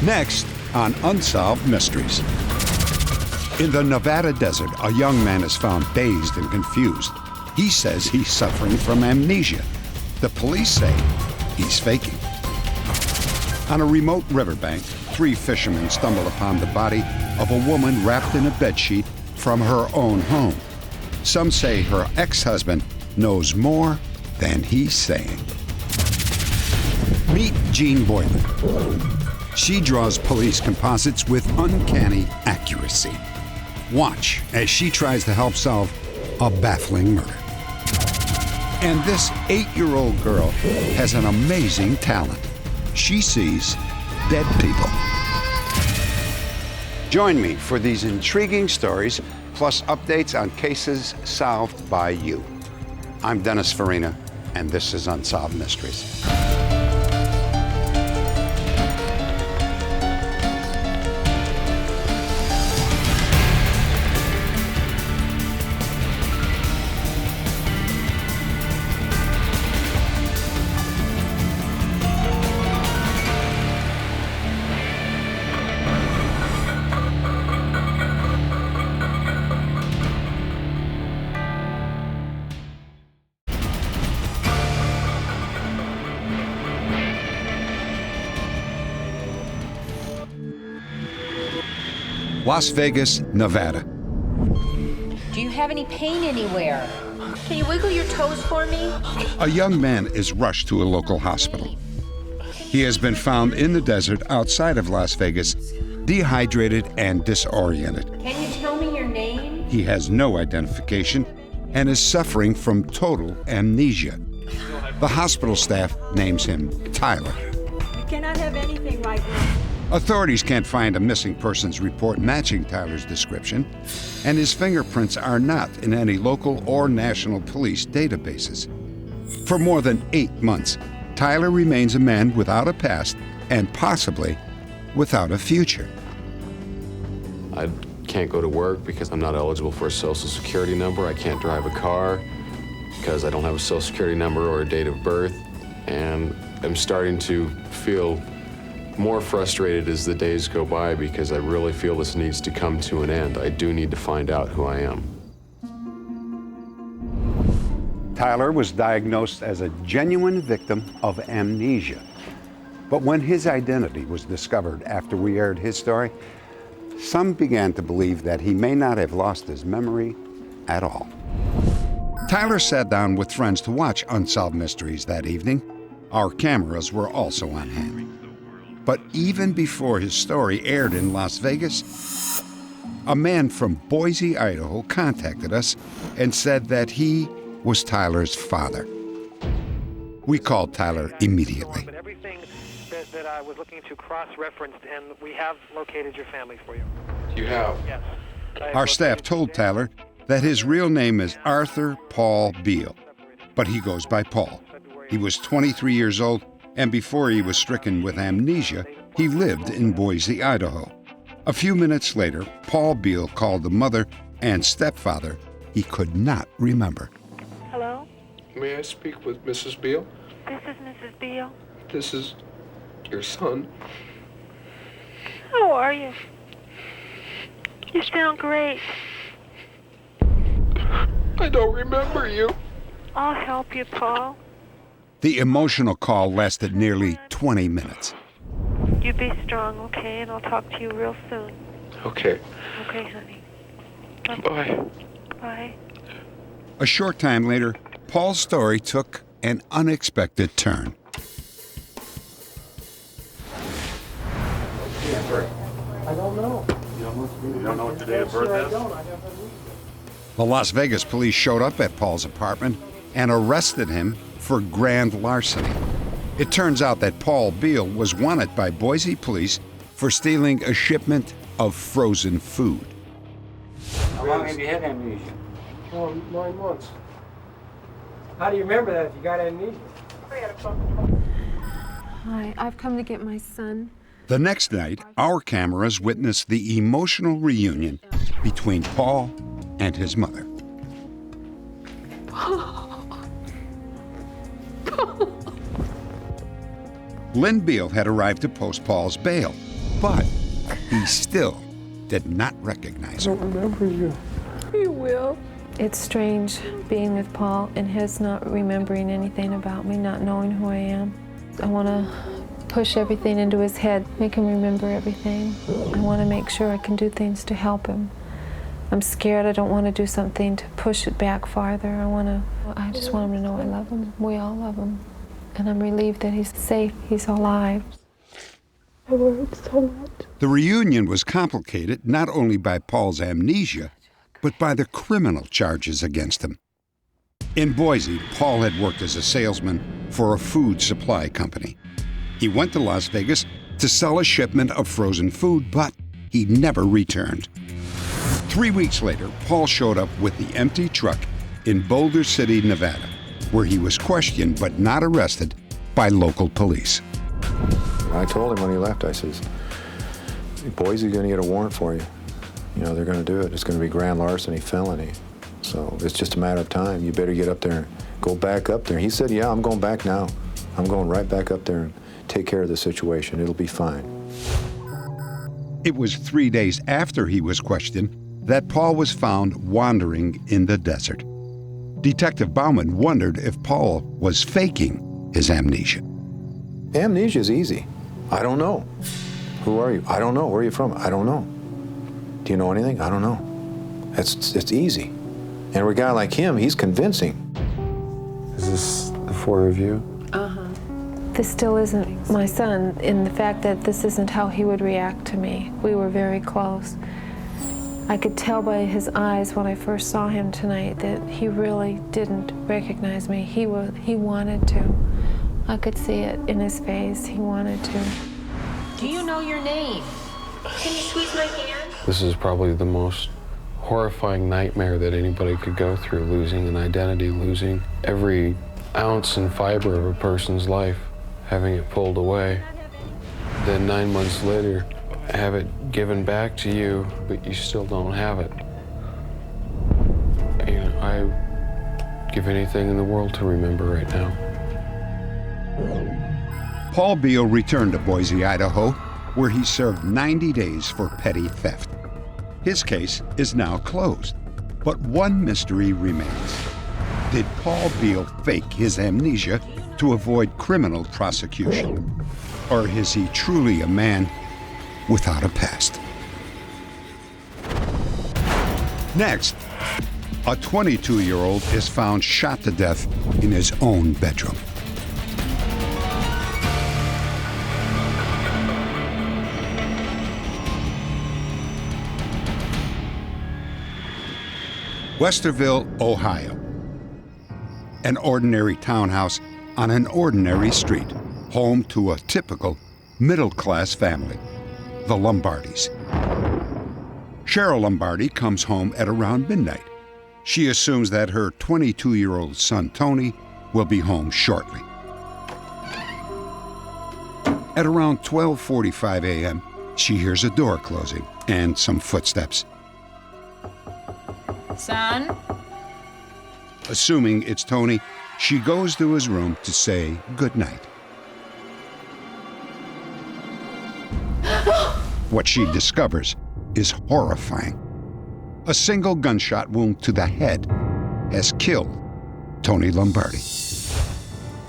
Next on Unsolved Mysteries. In the Nevada desert, a young man is found dazed and confused. He says he's suffering from amnesia. The police say he's faking. On a remote riverbank, 3 fishermen stumble upon the body of a woman wrapped in a bedsheet from her own home. Some say her ex-husband knows more than he's saying. Meet Jeanne Boylan. She draws police composites with uncanny accuracy. Watch as she tries to help solve a baffling murder. And this 8-year-old girl has an amazing talent. She sees dead people. Join me for these intriguing stories, plus updates on cases solved by you. I'm Dennis Farina, and this is Unsolved Mysteries. Las Vegas, Nevada. Do you have any pain anywhere? Can you wiggle your toes for me? A young man is rushed to a local hospital. He has been found in the desert outside of Las Vegas, dehydrated and disoriented. Can you tell me your name? He has no identification and is suffering from total amnesia. The hospital staff names him Tyler. You cannot have anything right now. Authorities can't find a missing persons report matching Tyler's description, and his fingerprints are not in any local or national police databases. For more than 8 months, Tyler remains a man without a past and possibly without a future. I can't go to work because I'm not eligible for a social security number. I can't drive a car because I don't have a social security number or a date of birth. And I'm starting to feel more frustrated as the days go by because I really feel this needs to come to an end. I do need to find out who I am. Tyler was diagnosed as a genuine victim of amnesia. But when his identity was discovered after we aired his story, some began to believe that he may not have lost his memory at all. Tyler sat down with friends to watch Unsolved Mysteries that evening. Our cameras were also on hand. But even before his story aired in Las Vegas, a man from Boise, Idaho contacted us and said that he was Tyler's father. We called Tyler immediately. But everything that I was looking to cross-referenced, and we have located your family for you. You have? Yes. Our staff told Tyler that his real name is Arthur Paul Beal, but he goes by Paul. He was 23 years old, and before he was stricken with amnesia, he lived in Boise, Idaho. A few minutes later, Paul Beal called the mother and stepfather he could not remember. Hello? May I speak with Mrs. Beal? This is Mrs. Beal. This is your son. How are you? You sound great. I don't remember you. I'll help you, Paul. The emotional call lasted nearly 20 minutes. You be strong, okay? And I'll talk to you real soon. Okay. Okay, honey. Bye. Bye. A short time later, Paul's story took an unexpected turn. I don't know. You don't know what your date of birth is? The Las Vegas police showed up at Paul's apartment and arrested him for grand larceny. It turns out that Paul Beal was wanted by Boise police for stealing a shipment of frozen food. How long have you had amnesia? 9 months. How do you remember that if you got amnesia? Hi, I've come to get my son. The next night, our cameras witnessed the emotional reunion between Paul and his mother. Lynn Beal had arrived to post Paul's bail. But he still did not recognize her. I don't remember you. You will. It's strange being with Paul and his not remembering anything about me, not knowing who I am. I want to push everything into his head, make him remember everything. I want to make sure I can do things to help him. I'm scared. I don't want to do something to push it back farther. I just want him to know I love him. We all love him. And I'm relieved that he's safe, he's alive. I worried so much. The reunion was complicated not only by Paul's amnesia, but by the criminal charges against him. In Boise, Paul had worked as a salesman for a food supply company. He went to Las Vegas to sell a shipment of frozen food, but he never returned. 3 weeks later, Paul showed up with the empty truck in Boulder City, Nevada, where he was questioned but not arrested by local police. I told him when he left, I says, Boise's gonna get a warrant for you. You know, they're gonna do it. It's gonna be grand larceny, felony. So it's just a matter of time. You better get up there and go back up there. He said, yeah, I'm going back now. I'm going right back up there and take care of the situation. It'll be fine. It was 3 days after he was questioned that Paul was found wandering in the desert. Detective Bowman wondered if Paul was faking his amnesia. Amnesia is easy. I don't know. Who are you? I don't know. Where are you from? I don't know. Do you know anything? I don't know. It's easy. And for a guy like him, he's convincing. Is this the four of you? This still isn't my son in the fact that this isn't how he would react to me. We were very close. I could tell by his eyes when I first saw him tonight that he really didn't recognize me. He wanted to. I could see it in his face. He wanted to. Do you know your name? Can you squeeze my hand? This is probably the most horrifying nightmare that anybody could go through, losing an identity, losing every ounce and fiber of a person's life, having it pulled away. Then 9 months later, have it given back to you, but you still don't have it. You know, I'd give anything in the world to remember right now. Paul Beal returned to Boise, Idaho, where he served 90 days for petty theft. His case is now closed, but one mystery remains. Did Paul Beal fake his amnesia to avoid criminal prosecution? Or is he truly a man without a past? Next, a 22-year-old is found shot to death in his own bedroom. Westerville, Ohio. An ordinary townhouse on an ordinary street, home to a typical middle-class family, the Lombardis. Cheryl Lombardi comes home at around midnight. She assumes that her 22-year-old son, Tony, will be home shortly. At around 12:45 a.m., she hears a door closing and some footsteps. Son? Assuming it's Tony, she goes to his room to say goodnight. What she discovers is horrifying. A single gunshot wound to the head has killed Tony Lombardi.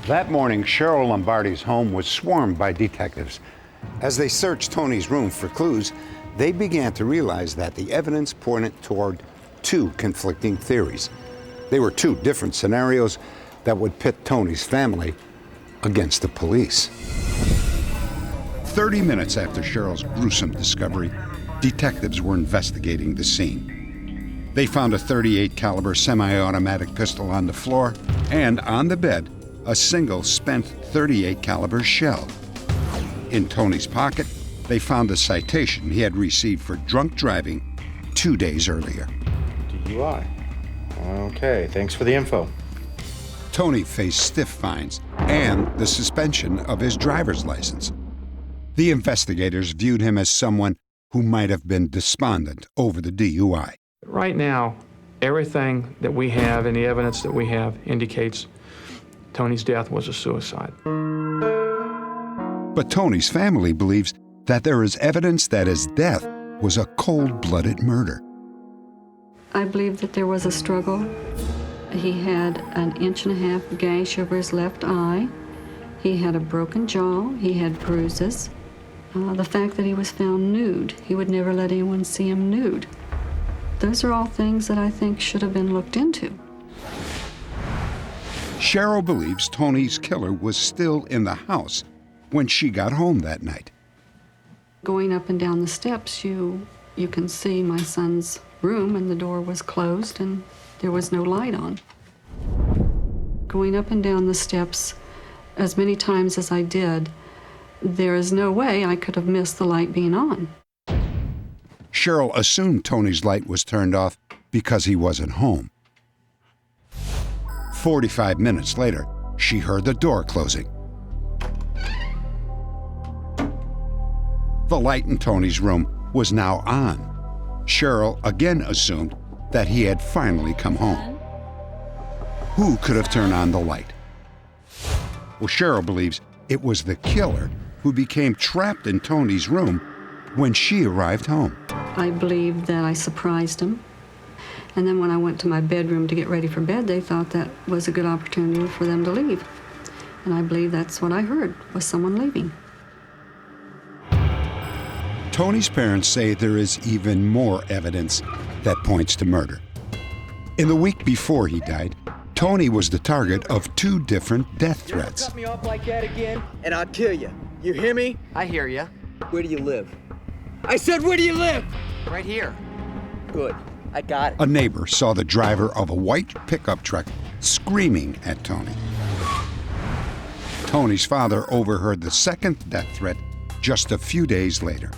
That morning, Cheryl Lombardi's home was swarmed by detectives. As they searched Tony's room for clues, they began to realize that the evidence pointed toward two conflicting theories. They were two different scenarios that would pit Tony's family against the police. 30 minutes after Cheryl's gruesome discovery, detectives were investigating the scene. They found a .38 caliber semi-automatic pistol on the floor and on the bed, a single spent .38 caliber shell. In Tony's pocket, they found a citation he had received for drunk driving 2 days earlier. DUI. Okay, thanks for the info. Tony faced stiff fines and the suspension of his driver's license. The investigators viewed him as someone who might have been despondent over the DUI. Right now, everything that we have and the evidence that we have indicates Tony's death was a suicide. But Tony's family believes that there is evidence that his death was a cold-blooded murder. I believe that there was a struggle. He had an 1.5-inch gash over his left eye. He had a broken jaw. He had bruises. The fact that he was found nude, he would never let anyone see him nude. Those are all things that I think should have been looked into. Cheryl believes Tony's killer was still in the house when she got home that night. Going up and down the steps, you can see my son's room, and the door was closed and there was no light on. Going up and down the steps as many times as I did, there is no way I could have missed the light being on. Cheryl assumed Tony's light was turned off because he wasn't home. 45 minutes later, she heard the door closing. The light in Tony's room was now on. Cheryl again assumed that he had finally come home. Who could have turned on the light? Well, Cheryl believes it was the killer who became trapped in Tony's room when she arrived home. I believe that I surprised him. And then when I went to my bedroom to get ready for bed, they thought that was a good opportunity for them to leave. And I believe that's what I heard, was someone leaving. Tony's parents say there is even more evidence that points to murder. In the week before he died, Tony was the target of 2 different death threats. Cut me off like that again, and I'll kill you. You hear me? I hear you. Where do you live? I said, where do you live? Right here. Good. I got it. A neighbor saw the driver of a white pickup truck screaming at Tony. Tony's father overheard the second death threat just a few days later.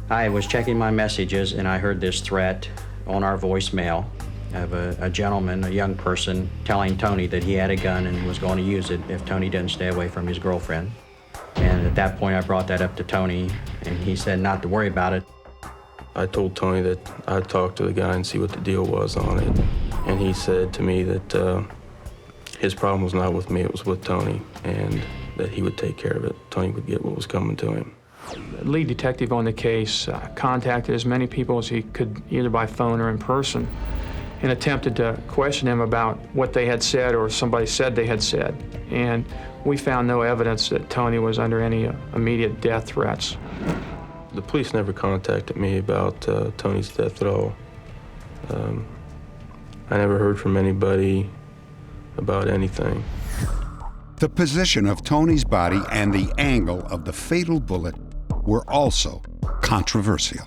I was checking my messages and I heard this threat on our voicemail of a gentleman, a young person, telling Tony that he had a gun and was going to use it if Tony didn't stay away from his girlfriend. And at that point I brought that up to Tony and he said not to worry about it. I told Tony that I'd talk to the guy and see what the deal was on it. And he said to me that his problem was not with me, it was with Tony, and that he would take care of it. Tony would get what was coming to him. The lead detective on the case contacted as many people as he could, either by phone or in person, and attempted to question them about what they had said or somebody said they had said. And we found no evidence that Tony was under any immediate death threats. The police never contacted me about Tony's death at all. I never heard from anybody about anything. The position of Tony's body and the angle of the fatal bullet were also controversial.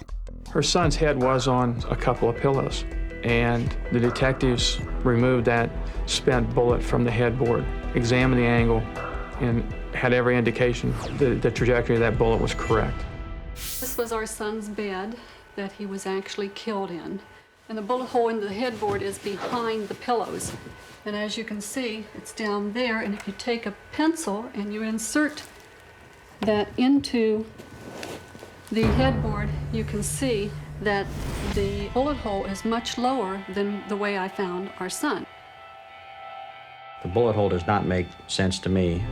Her son's head was on a couple of pillows, and the detectives removed that spent bullet from the headboard, examined the angle, and had every indication that the trajectory of that bullet was correct. This was our son's bed that he was actually killed in. And the bullet hole in the headboard is behind the pillows. And as you can see, it's down there. And if you take a pencil and you insert that into the headboard, you can see that the bullet hole is much lower than the way I found our son. The bullet hole does not make sense to me.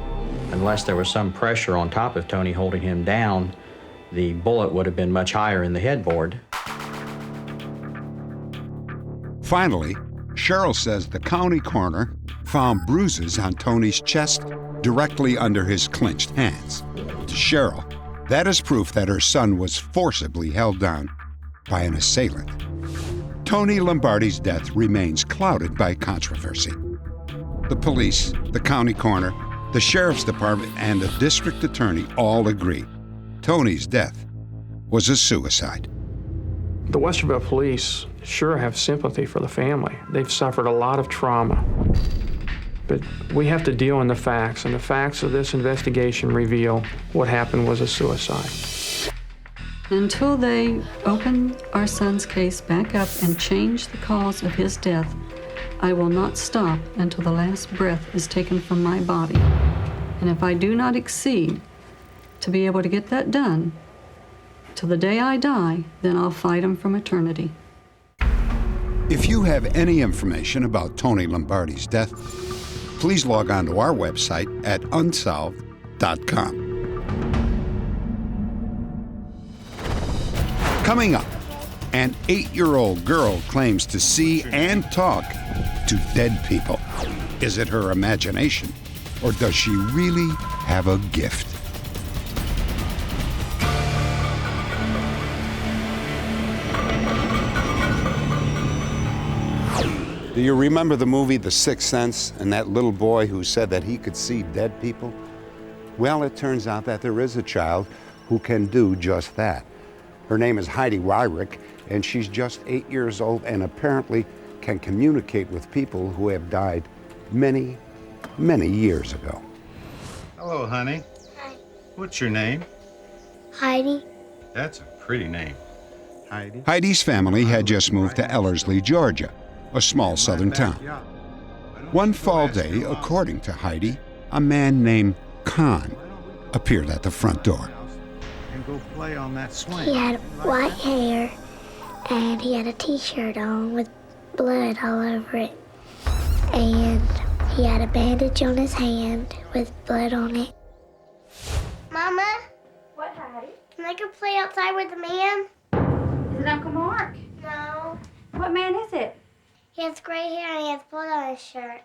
Unless there was some pressure on top of Tony holding him down, the bullet would have been much higher in the headboard. Finally, Cheryl says the county coroner found bruises on Tony's chest directly under his clenched hands. To Cheryl, that is proof that her son was forcibly held down by an assailant. Tony Lombardi's death remains clouded by controversy. The police, the county coroner, the sheriff's department, and the district attorney all agree Tony's death was a suicide. The Westerville police sure have sympathy for the family. They've suffered a lot of trauma. But we have to deal in the facts, and the facts of this investigation reveal what happened was a suicide. Until they open our son's case back up and change the cause of his death, I will not stop until the last breath is taken from my body. And if I do not exceed to be able to get that done, till the day I die, then I'll fight him from eternity. If you have any information about Tony Lombardi's death, please log on to our website at unsolved.com. Coming up, an 8-year-old girl claims to see and talk to dead people. Is it her imagination, or does she really have a gift? Do you remember the movie The Sixth Sense and that little boy who said that he could see dead people? Well, it turns out that there is a child who can do just that. Her name is Heidi Roderick, and she's just 8 years old and apparently can communicate with people who have died many, many years ago. Hello, honey. Hi. What's your name? Heidi. That's a pretty name. Heidi. Heidi's family had just moved to Ellerslie, Georgia, a small southern town. One fall day, according to Heidi, a man named Con appeared at the front door. And go play on that swing. He had white hair and he had a t-shirt on with blood all over it. And he had a bandage on his hand with blood on it. Mama? What, Heidi? Can I go play outside with the man? Is it Uncle Mark? No. What man is it? He has gray hair and he has blood on his shirt.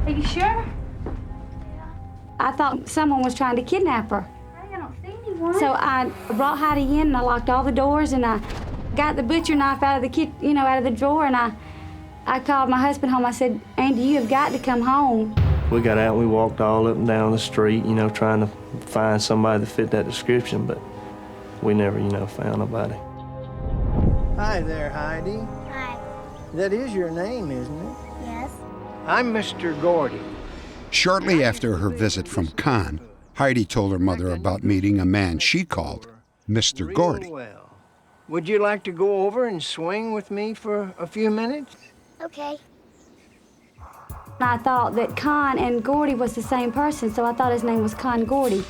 Are you sure? I thought someone was trying to kidnap her. I don't see anyone. So I brought Heidi in and I locked all the doors and I got the butcher knife out of the out of the drawer and I called my husband home. I said, Andy, you have got to come home. We got out and we walked all up and down the street, trying to find somebody that fit that description, but we never, found nobody. Hi there, Heidi. Hi. That is your name, isn't it? Yes. I'm Mr. Gordy. Shortly after her visit from Con, Heidi told her mother about meeting a man she called Mr. Gordy. Well. Would you like to go over and swing with me for a few minutes? Okay. I thought that Con and Gordy was the same person, so I thought his name was Con Gordy.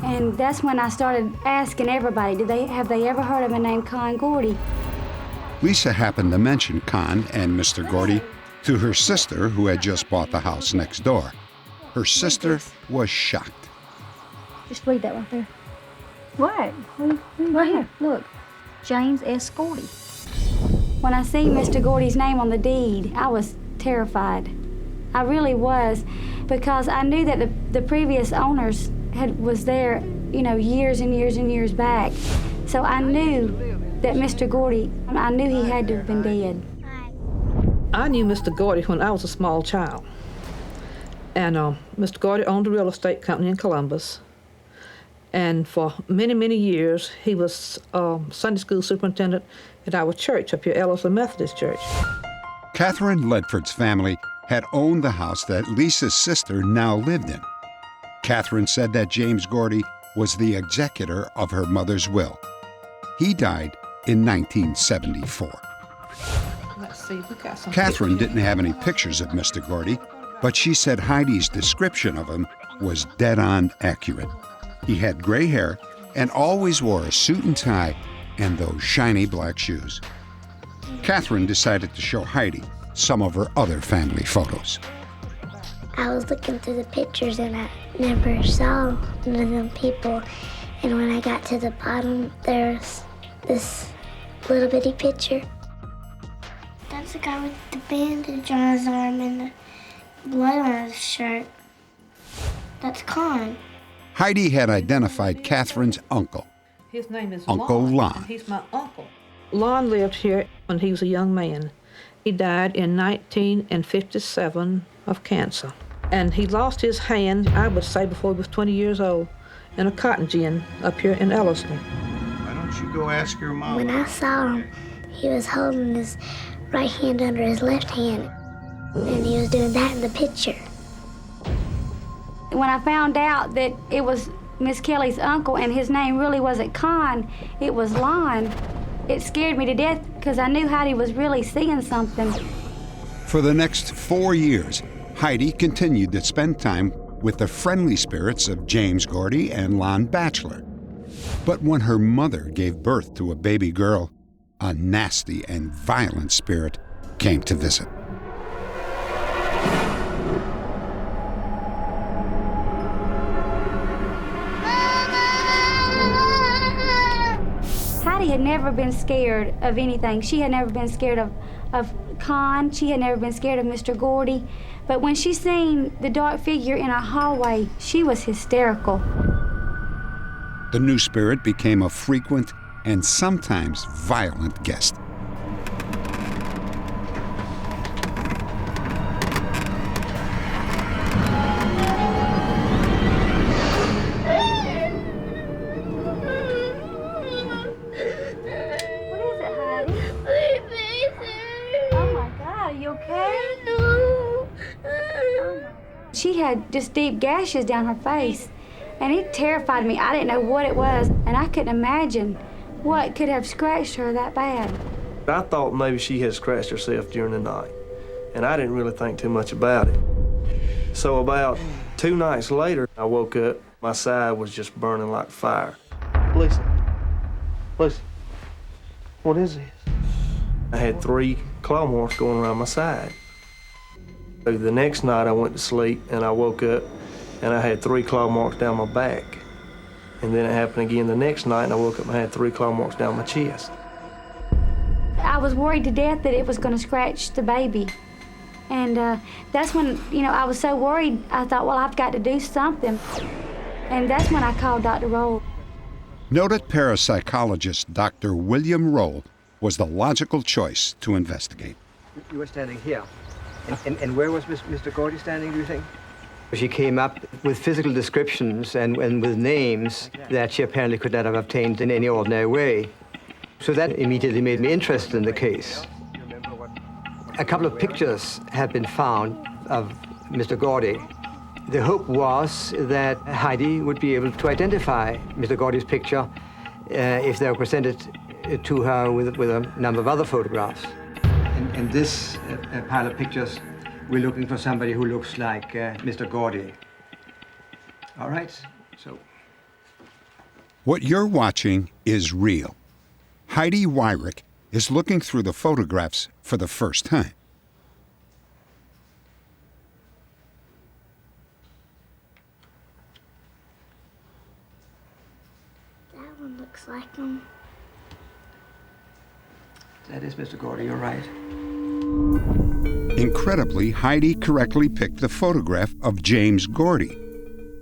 And that's when I started asking everybody, have they ever heard of a name Con Gordy? Lisa happened to mention Con and Mr. Gordy to her sister, who had just bought the house next door. Her sister was shocked. Just read that right there. What? Right here. Look. James S. Gordy. When I seen Mr. Gordy's name on the deed, I was terrified. I really was, because I knew that the previous owners was there, years and years and years back. So I knew that Mr. Gordy, I knew he had to have been dead. I knew Mr. Gordy when I was a small child. And Mr. Gordy owned a real estate company in Columbus. And for many, many years, he was Sunday school superintendent at our church up here, Ellerslie Methodist Church. Catherine Ledford's family had owned the house that Lisa's sister now lived in. Catherine said that James Gordy was the executor of her mother's will. He died in 1974. Let's see, we got some Catherine pictures. didn't have any pictures of Mr. Gordy, but she said Heidi's description of him was dead-on accurate. He had gray hair and always wore a suit and tie and those shiny black shoes. Catherine decided to show Heidi some of her other family photos. I was looking through the pictures and I never saw none of them people. And when I got to the bottom, there's this little bitty picture. That's the guy with the bandage on his arm and the blood on his shirt. That's Con. Heidi had identified Catherine's uncle, His name is Uncle Lon. and he's my uncle. Lon lived here when he was a young man. He died in 1957 of cancer. And he lost his hand, I would say, before he was 20 years old, in a cotton gin up here in Ellerslie. Why don't you go ask your mom? When I saw him, he was holding his right hand under his left hand. And he was doing that in the picture. When I found out that it was Miss Kelly's uncle and his name really wasn't Con, it was Lon, it scared me to death because I knew Heidi was really seeing something. For the next 4 years, Heidi continued to spend time with the friendly spirits of James Gordy and Lon Batchelor. But when her mother gave birth to a baby girl, a nasty and violent spirit came to visit. Heidi had never been scared of anything. She had never been scared of Con. She had never been scared of Mr. Gordy. But when she seen the dark figure in a hallway, she was hysterical. The new spirit became a frequent and sometimes violent guest. She had just deep gashes down her face, and it terrified me. I didn't know what it was, and I couldn't imagine what could have scratched her that bad. I thought maybe she had scratched herself during the night, and I didn't really think too much about it. So about 2 nights later, I woke up. My side was just burning like fire. Listen, what is this? I had 3 claw marks going around my side. The next night I went to sleep and I woke up and I had 3 claw marks down my back. And then it happened again the next night and I woke up and I had 3 claw marks down my chest. I was worried to death that it was going to scratch the baby. And that's when, I was so worried, I thought, well, I've got to do something. And that's when I called Dr. Roll. Noted parapsychologist Dr. William Roll was the logical choice to investigate. You were standing here. And where was Mr. Gordy standing, do you think? She came up with physical descriptions and with names that she apparently could not have obtained in any ordinary way. So that immediately made me interested in the case. A couple of pictures have been found of Mr. Gordy. The hope was that Heidi would be able to identify Mr. Gordy's picture if they were presented to her with a number of other photographs. In this pile of pictures, we're looking for somebody who looks like Mr. Gordy. All right, so. What you're watching is real. Heidi Roderick is looking through the photographs for the first time. That one looks like him. That is Mr. Gordy, you're right. Incredibly, Heidi correctly picked the photograph of James Gordy.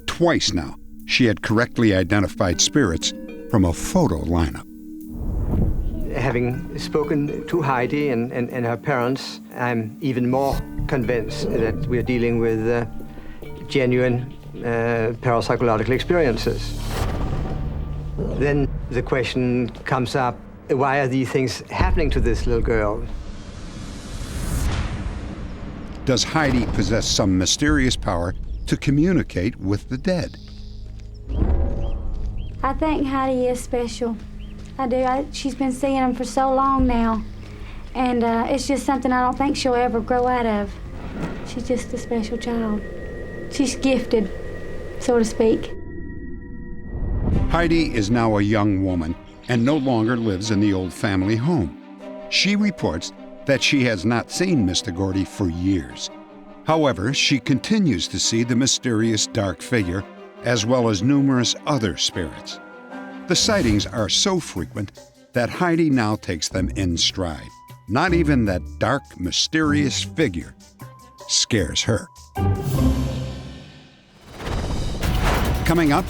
Twice now, she had correctly identified spirits from a photo lineup. Having spoken to Heidi and her parents, I'm even more convinced that we're dealing with genuine parapsychological experiences. Then the question comes up, why are these things happening to this little girl? Does Heidi possess some mysterious power to communicate with the dead? I think Heidi is special. I do. She's been seeing them for so long now. And it's just something I don't think she'll ever grow out of. She's just a special child. She's gifted, so to speak. Heidi is now a young woman and no longer lives in the old family home. She reports that she has not seen Mr. Gordy for years. However, she continues to see the mysterious dark figure as well as numerous other spirits. The sightings are so frequent that Heidi now takes them in stride. Not even that dark, mysterious figure scares her. Coming up,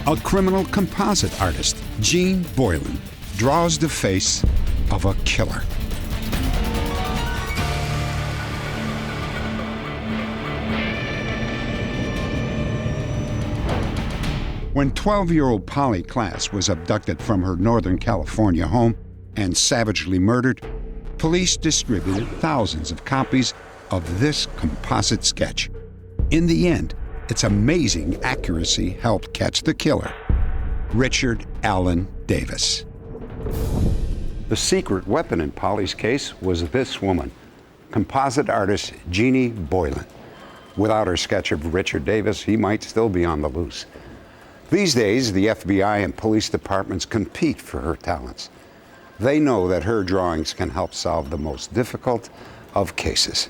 a criminal composite artist, Jeanne Boylan, draws the face of a killer. When 12-year-old Polly Klass was abducted from her Northern California home and savagely murdered, police distributed thousands of copies of this composite sketch. In the end, its amazing accuracy helped catch the killer, Richard Allen Davis. The secret weapon in Polly's case was this woman, composite artist Jeanne Boylan. Without her sketch of Richard Davis, he might still be on the loose. These days, the FBI and police departments compete for her talents. They know that her drawings can help solve the most difficult of cases.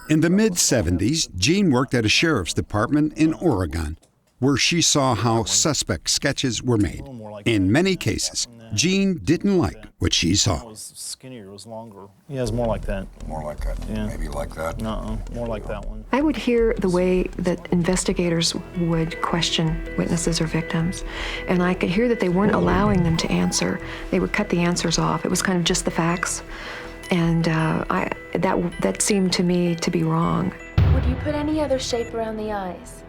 In the mid-'70s, Jeanne worked at a sheriff's department in Oregon, where she saw how suspect sketches were made. In many cases, Jeanne didn't like what she saw. Was skinnier, was longer. Yeah, it's more like that. More like that? Yeah. Maybe like that? No, more like that one. I would hear the way that investigators would question witnesses or victims, and I could hear that they weren't allowing them to answer. They would cut the answers off. It was kind of just the facts, and that seemed to me to be wrong. Would you put any other shape around the eyes?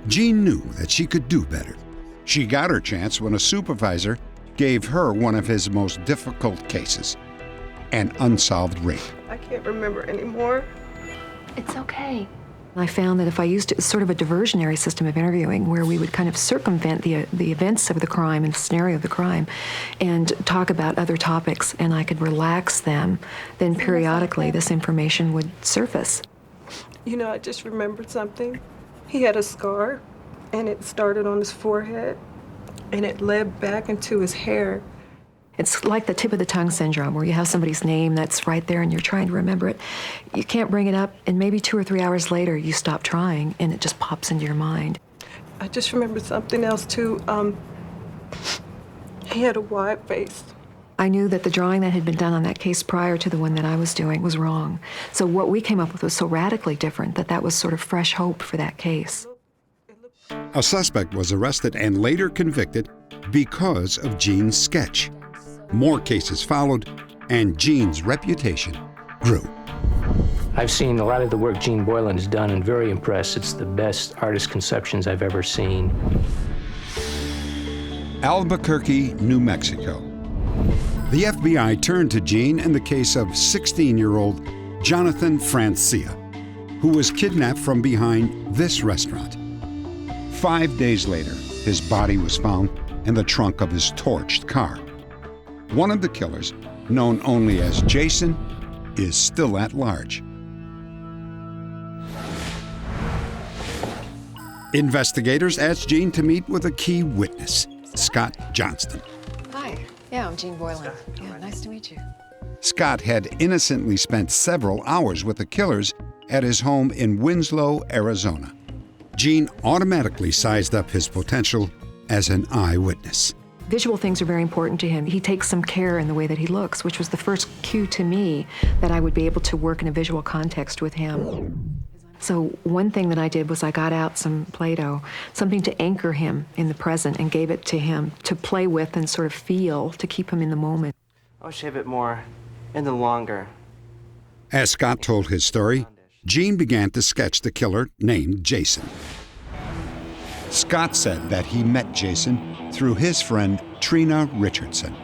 Jeanne knew that she could do better. She got her chance when a supervisor gave her one of his most difficult cases, an unsolved rape. I can't remember anymore. It's okay. I found that if I used sort of a diversionary system of interviewing where we would kind of circumvent the events of the crime and the scenario of the crime and talk about other topics, and I could relax them, then periodically this information would surface. You know, I just remembered something. He had a scar, and it started on his forehead, and it led back into his hair. It's like the tip of the tongue syndrome, where you have somebody's name that's right there and you're trying to remember it. You can't bring it up, and maybe 2 or 3 hours later you stop trying and it just pops into your mind. I just remembered something else too. He had a wide face. I knew that the drawing that had been done on that case prior to the one that I was doing was wrong. So what we came up with was so radically different that was sort of fresh hope for that case. A suspect was arrested and later convicted because of Jeanne's sketch. More cases followed, and Jeanne's reputation grew. I've seen a lot of the work Jeanne Boylan has done and very impressed. It's the best artist conceptions I've ever seen. Albuquerque, New Mexico. The FBI turned to Jeanne in the case of 16-year-old Jonathan Francia, who was kidnapped from behind this restaurant. 5 days later, his body was found in the trunk of his torched car. One of the killers, known only as Jason, is still at large. Investigators asked Jeanne to meet with a key witness, Scott Johnston. Hi. Yeah, I'm Jeanne Boylan. Yeah, nice to meet you. Scott had innocently spent several hours with the killers at his home in Winslow, Arizona. Jeanne automatically sized up his potential as an eyewitness. Visual things are very important to him. He takes some care in the way that he looks, which was the first cue to me that I would be able to work in a visual context with him. So one thing that I did was I got out some Play-Doh, something to anchor him in the present, and gave it to him to play with and sort of feel, to keep him in the moment. I'll shave it more and then longer. As Scott told his story, Jeanne began to sketch the killer named Jason. Scott said that he met Jason through his friend Trina Richardson.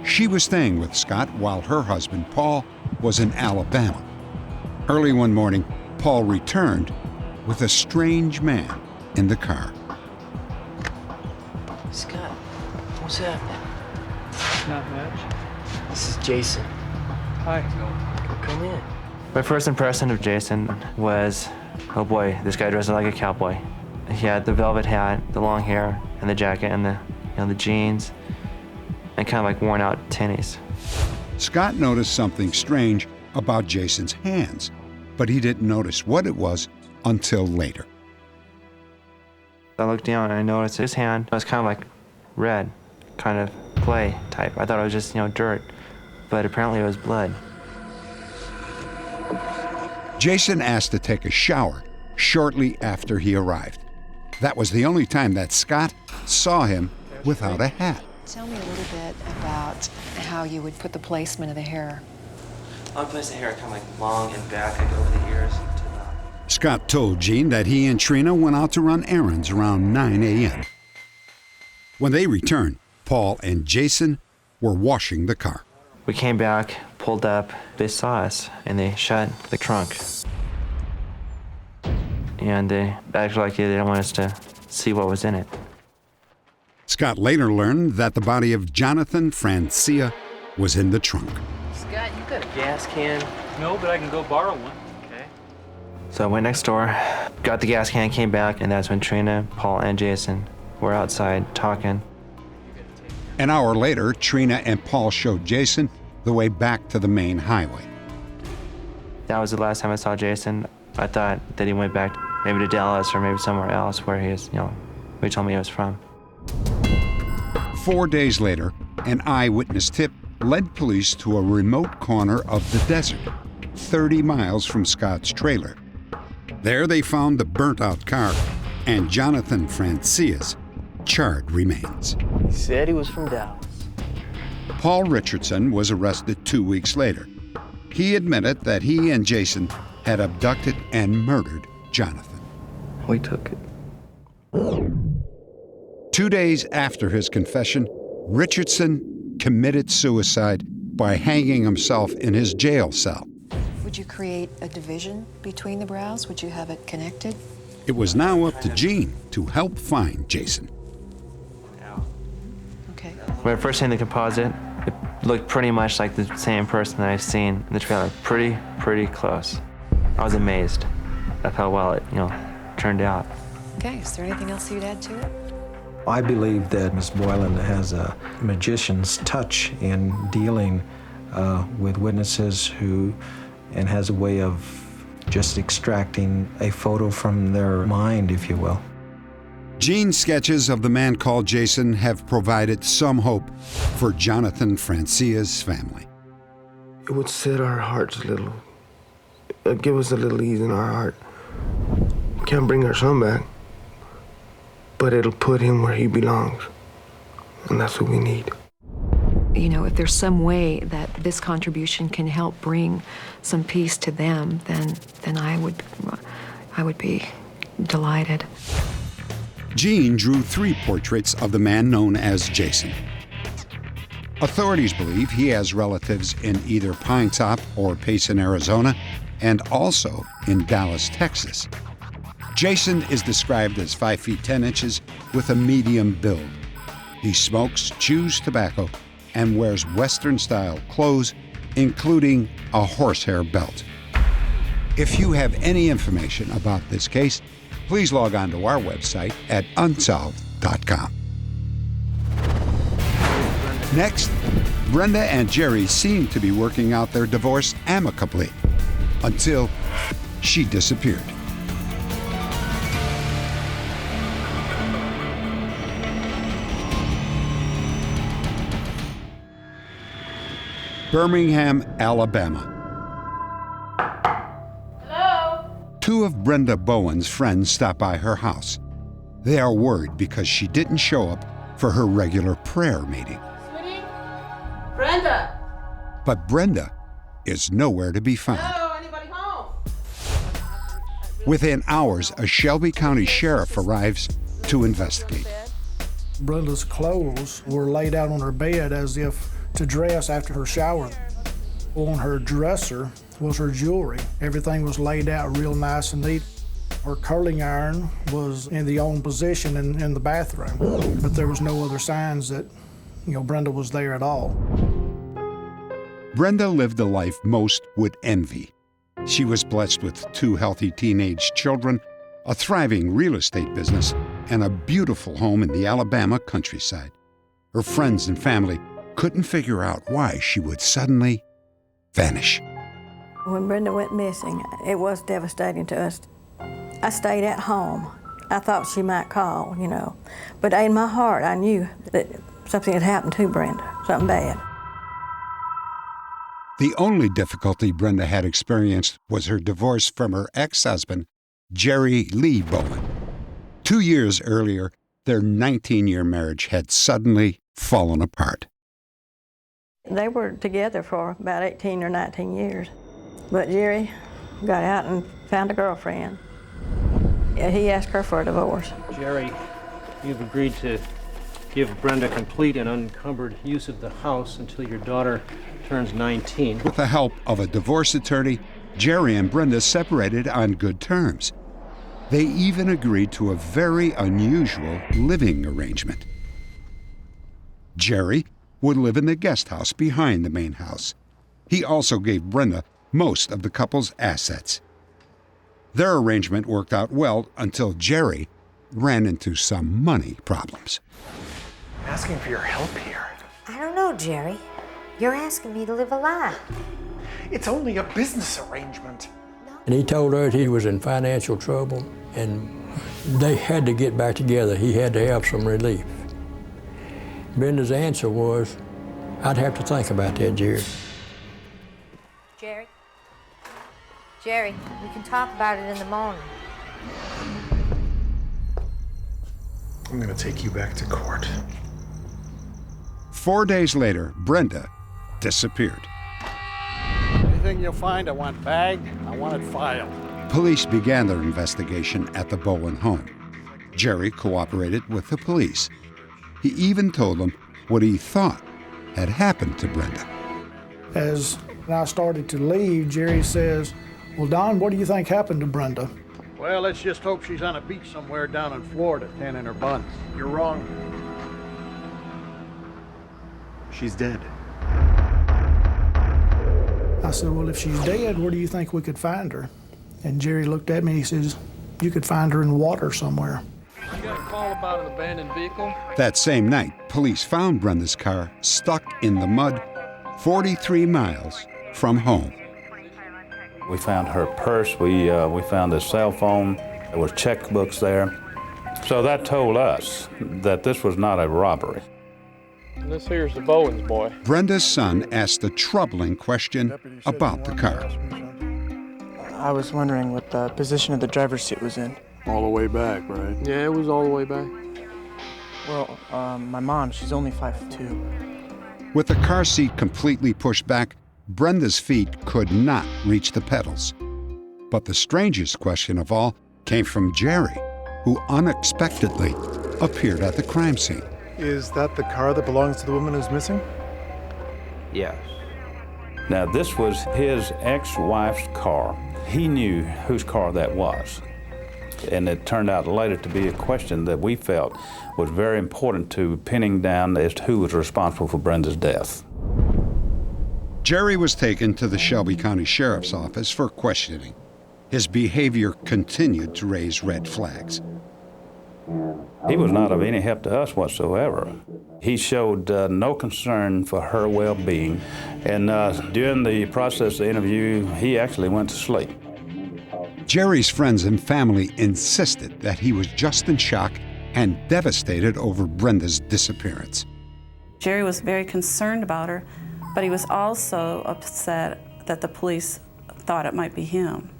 She was staying with Scott while her husband Paul was in Alabama. Early one morning, Paul returned with a strange man in the car. Scott, what's happening? Not much. This is Jason. Hi. Come in. My first impression of Jason was, oh boy, this guy dresses like a cowboy. He had the velvet hat, the long hair, and the jacket, and the jeans, and kind of like worn out tennies. Scott noticed something strange about Jason's hands, but he didn't notice what it was until later. I looked down and I noticed his hand was kind of like red, kind of clay type. I thought it was just, dirt, but apparently it was blood. Jason asked to take a shower shortly after he arrived. That was the only time that Scott saw him without a hat. Tell me a little bit about how you would put the placement of the hair. I would place the hair kind of like long and back, like over the ears. Scott told Jeanne that he and Trina went out to run errands around 9 a.m. When they returned, Paul and Jason were washing the car. We came back, pulled up, they saw us, and they shut the trunk. And they acted like they didn't want us to see what was in it. Scott later learned that the body of Jonathan Francia was in the trunk. Scott, you got a gas can? No, but I can go borrow one. Okay. So I went next door, got the gas can, came back, and that's when Trina, Paul, and Jason were outside talking. An hour later, Trina and Paul showed Jason the way back to the main highway. That was the last time I saw Jason. I thought that he went back maybe to Dallas or maybe somewhere else where he is, where he told me he was from. 4 days later, An eyewitness tip led police to a remote corner of the desert, 30 miles from Scott's trailer. There they found the burnt-out car and Jonathan Francia's charred remains. He said he was from Dallas. Paul Richardson was arrested 2 weeks later. He admitted that he and Jason had abducted and murdered Jonathan. We took it. 2 days after his confession, Richardson committed suicide by hanging himself in his jail cell. Would you create a division between the brows? Would you have it connected? It was now up to Jeanne to help find Jason. Okay. When I first seen the composite, it looked pretty much like the same person that I've seen in the trailer. Pretty close. I was amazed at how well it, turned out. Okay, is there anything else you'd add to it? I believe that Ms. Boylan has a magician's touch in dealing with witnesses and has a way of just extracting a photo from their mind, if you will. Jeanne's sketches of the man called Jason have provided some hope for Jonathan Francia's family. It would set our hearts a little, give us a little ease in our heart. Can't bring our son back, but it'll put him where he belongs, and that's what we need. If there's some way that this contribution can help bring some peace to them, then I would be delighted. Jeanne drew 3 portraits of the man known as Jason. Authorities believe he has relatives in either Pine Top or Payson, Arizona, and also in Dallas, Texas. Jason is described as 5 feet 10 inches with a medium build. He smokes, chews tobacco, and wears Western-style clothes, including a horsehair belt. If you have any information about this case, please log on to our website at unsolved.com. Next, Brenda and Gerry seem to be working out their divorce amicably until she disappeared. Birmingham, Alabama. Hello? 2 of Brenda Bowen's friends stop by her house. They are worried because she didn't show up for her regular prayer meeting. Sweetie? Brenda? But Brenda is nowhere to be found. Hello? Anybody home? Within hours, a Shelby County sheriff arrives to investigate. Brenda's clothes were laid out on her bed as if to dress after her shower. On her dresser was her jewelry. Everything was laid out real nice and neat. Her curling iron was in the own position in the bathroom, but there was no other signs that, Brenda was there at all. Brenda lived a life most would envy. She was blessed with 2 healthy teenage children, a thriving real estate business, and a beautiful home in the Alabama countryside. Her friends and family couldn't figure out why she would suddenly vanish. When Brenda went missing, it was devastating to us. I stayed at home. I thought she might call, but in my heart I knew that something had happened to Brenda, something bad. The only difficulty Brenda had experienced was her divorce from her ex-husband, Gerry Lee Bowen. 2 years earlier, their 19-year marriage had suddenly fallen apart. They were together for about 18 or 19 years. But Gerry got out and found a girlfriend. He asked her for a divorce. Gerry, you've agreed to give Brenda complete and unencumbered use of the house until your daughter turns 19. With the help of a divorce attorney, Gerry and Brenda separated on good terms. They even agreed to a very unusual living arrangement. Gerry would live in the guest house behind the main house. He also gave Brenda most of the couple's assets. Their arrangement worked out well until Gerry ran into some money problems. I'm asking for your help here. I don't know, Gerry. You're asking me to live a lie. It's only a business arrangement. And he told her he was in financial trouble and they had to get back together. He had to have some relief. Brenda's answer was, I'd have to think about that, Jerry. Jerry, we can talk about it in the morning. I'm gonna take you back to court. 4 days later, Brenda disappeared. Anything you'll find, I want bagged, I want it filed. Police began their investigation at the Bowen home. Gerry cooperated with the police. He even told them what he thought had happened to Brenda. As I started to leave, Gerry says, well, Don, what do you think happened to Brenda? Well, let's just hope she's on a beach somewhere down in Florida, tanning her buns. You're wrong. She's dead. I said, well, if she's dead, where do you think we could find her? And Gerry looked at me and he says, you could find her in water somewhere. You got a call about an abandoned vehicle? That same night, police found Brenda's car stuck in the mud 43 miles from home. We found her purse, we found a cell phone, there was checkbooks there. So that told us that this was not a robbery. And this here's the Bowen's boy. Brenda's son asked a troubling question about the car. I was wondering what the position of the driver's seat was in. All the way back, right? Yeah, it was all the way back. Well, my mom, she's only 5'2". With the car seat completely pushed back, Brenda's feet could not reach the pedals. But the strangest question of all came from Gerry, who unexpectedly appeared at the crime scene. Is that the car that belongs to the woman who's missing? Yes. Now, this was his ex-wife's car. He knew whose car that was. And it turned out later to be a question that we felt was very important to pinning down as to who was responsible for Brenda's death. Gerry was taken to the Shelby County Sheriff's Office for questioning. His behavior continued to raise red flags. He was not of any help to us whatsoever. He showed no concern for her well-being, and during the process of the interview, he actually went to sleep. Gerry's friends and family insisted that he was just in shock and devastated over Brenda's disappearance. Gerry was very concerned about her, but he was also upset that the police thought it might be him.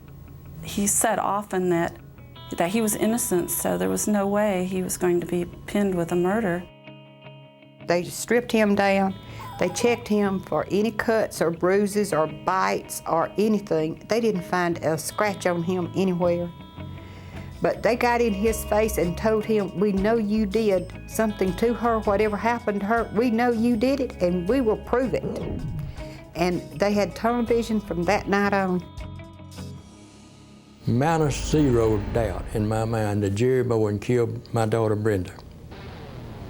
He said often that he was innocent, so there was no way he was going to be pinned with a murder. They stripped him down. They checked him for any cuts or bruises or bites or anything. They didn't find a scratch on him anywhere. But they got in his face and told him, we know you did something to her, whatever happened to her, we know you did it and we will prove it. And they had tunnel vision from that night on. Minus zero doubt in my mind that Gerry Bowen killed my daughter Brenda.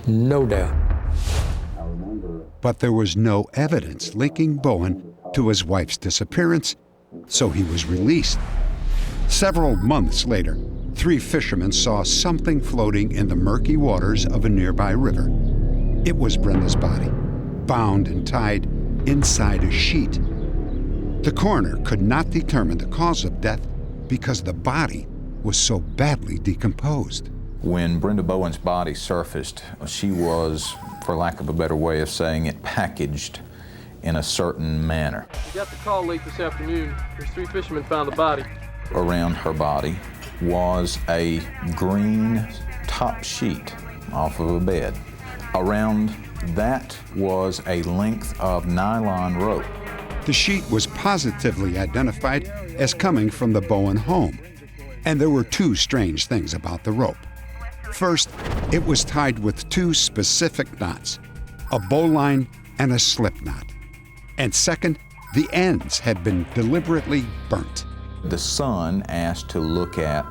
No doubt. But there was no evidence linking Bowen to his wife's disappearance, so he was released. Several months later, 3 fishermen saw something floating in the murky waters of a nearby river. It was Brenda's body, bound and tied inside a sheet. The coroner could not determine the cause of death because the body was so badly decomposed. When Brenda Bowen's body surfaced, she was, for lack of a better way of saying it, packaged in a certain manner. We got the call late this afternoon. There's 3 fishermen found the body. Around her body was a green top sheet off of a bed. Around that was a length of nylon rope. The sheet was positively identified as coming from the Bowen home, and there were 2 strange things about the rope. First, it was tied with 2 specific knots, a bowline and a slip knot. And second, the ends had been deliberately burnt. The son asked to look at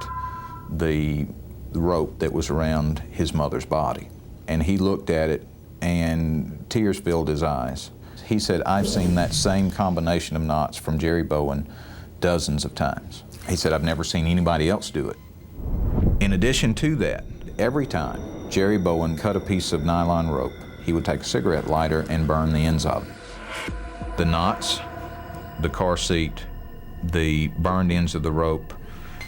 the rope that was around his mother's body, and he looked at it and tears filled his eyes. He said, I've seen that same combination of knots from Gerry Bowen dozens of times. He said, I've never seen anybody else do it. In addition to that, every time Gerry Bowen cut a piece of nylon rope, he would take a cigarette lighter and burn the ends of it. The knots, the car seat, the burned ends of the rope,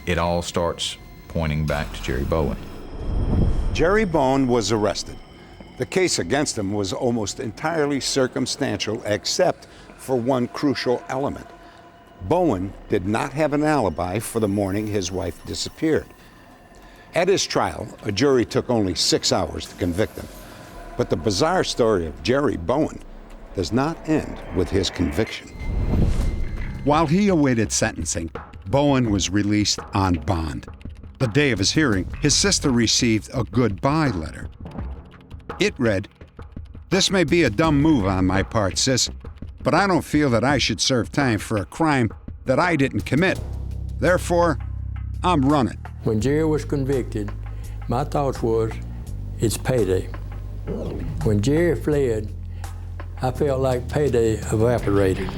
it all starts pointing back to Gerry Bowen. Gerry Bowen was arrested. The case against him was almost entirely circumstantial except for one crucial element. Bowen did not have an alibi for the morning his wife disappeared. At his trial, a jury took only 6 hours to convict him. But the bizarre story of Gerry Bowen does not end with his conviction. While he awaited sentencing, Bowen was released on bond. The day of his hearing, his sister received a goodbye letter. It read, "This may be a dumb move on my part, sis, but I don't feel that I should serve time for a crime that I didn't commit. Therefore, I'm running." When Gerry was convicted, my thoughts was, it's payday. When Gerry fled, I felt like payday evaporated.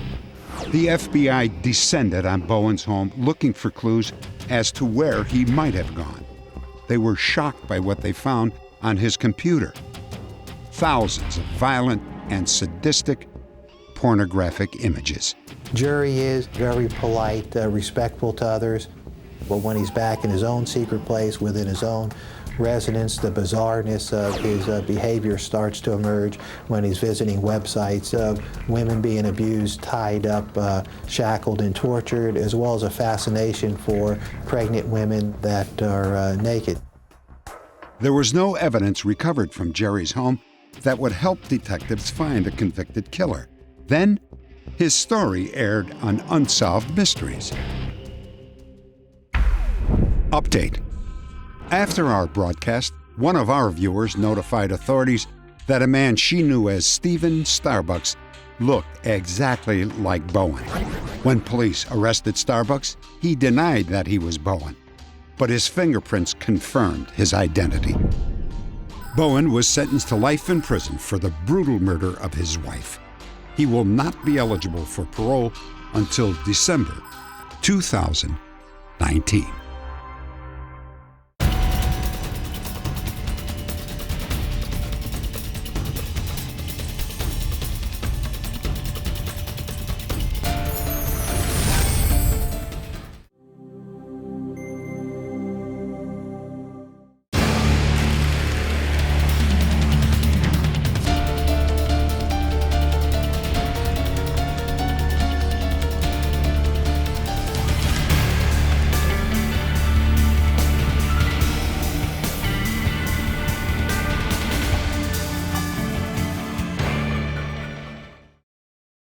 The FBI descended on Bowen's home looking for clues as to where he might have gone. They were shocked by what they found on his computer. Thousands of violent and sadistic pornographic images. Gerry is very polite, respectful to others, but when he's back in his own secret place within his own residence, the bizarreness of his behavior starts to emerge when he's visiting websites of women being abused, tied up, shackled and tortured, as well as a fascination for pregnant women that are naked. There was no evidence recovered from Gerry's home that would help detectives find a convicted killer. Then, his story aired on Unsolved Mysteries. Update. After our broadcast, one of our viewers notified authorities that a man she knew as Stephen Starbucks looked exactly like Bowen. When police arrested Starbucks, he denied that he was Bowen, but his fingerprints confirmed his identity. Bowen was sentenced to life in prison for the brutal murder of his wife. He will not be eligible for parole until December 2019.